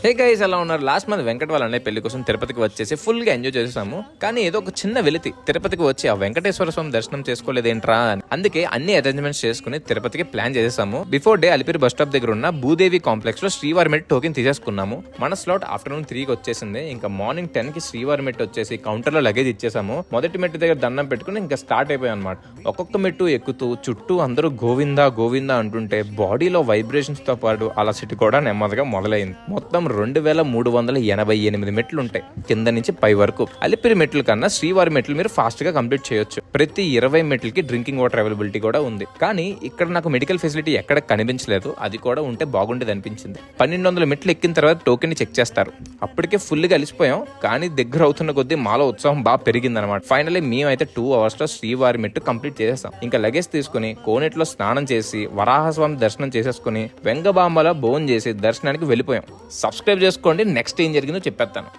Hey guys, ఎలా ఉన్నారు? Last month Venkata వాళ్ళ అన్నయ్య పెళ్లి కోసం తిరుపతికి వచ్చేసి ఫుల్ గా ఎంజాయ్ చేసాము. కానీ ఏదో ఒక చిన్న వెలితి తిరుపతికి వచ్చి ఆ వెంకటేశ్వర స్వామి దర్శనం చేసుకోలేదేంట్రా అని. అందుకే అన్ని అరేంజ్మెంట్స్ చేసుకుని తిరుపతికి ప్లాన్ చేసేసాము. Before day Alipiri bus stop దగ్గర ఉన్న భూదేవి కాంప్లెక్స్ లో శ్రీవారి మెట్ టోకెన్ తీసేసుకున్నాము. మన స్లాట్ ఆఫ్టర్నూన్ 3కి వచ్చేసింది. ఇంకా మార్నింగ్ 10 కి శ్రీవారి మెట్ వచ్చేసి కౌంటర్ లో లగేజ్ ఇచ్చేసాము. మొదటి మెట్టు దగ్గర దండం పెట్టుకుని ఇంకా స్టార్ట్ అయిపోయాం అనమాట. ఒక్కొక్క మెట్టు ఎక్కుతూ చుట్టూ అందరూ గోవిందా గోవిందా అంటుంటే బాడీలో వైబ్రేషన్స్ తో పాటు అలసిటీ కూడా నెమ్మదిగా మొదలైంది. మొత్తం 2388 మెట్లు ఉంటాయి కింద నుంచి పై వరకు. అలిపిరి మెట్లు కన్నా శ్రీవారి మెట్లు మీరు ఫాస్ట్ గా కంప్లీట్ చేయొచ్చు. ప్రతి 20 మెట్లకి డ్రింకింగ్ వాటర్ అవైలబిలిటీ కూడా ఉంది. కానీ ఇక్కడ నాకు మెడికల్ ఫెసిలిటీ ఎక్కడ కనిపించలేదు. అది కూడా ఉంటే బాగుండేది అనిపించింది. 1200 మెట్లు ఎక్కిన తర్వాత టోకెన్ చెక్ చేస్తారు. అప్పటికే ఫుల్ గా అలిసిపోయాం. కానీ దగ్గర అవుతున్న కొద్దీ మాలో ఉత్సాహం బాగా పెరిగింది అనమాట. ఫైనల్లీ మేమైతే 2 hours లో శ్రీవారి మెట్టు కంప్లీట్ చేసేసాం. ఇంకా లగేజ్ తీసుకుని కోనేటిలో స్నానం చేసి వరాహస్వామి దర్శనం చేసేసుకుని వెంగబాంబలో భోజనం చేసి దర్శనానికి వెళ్ళిపోయాం. సబ్స్క్రైబ్ చేసుకోండి, నెక్స్ట్ ఏం జరిగిందో చెప్పేస్తాను.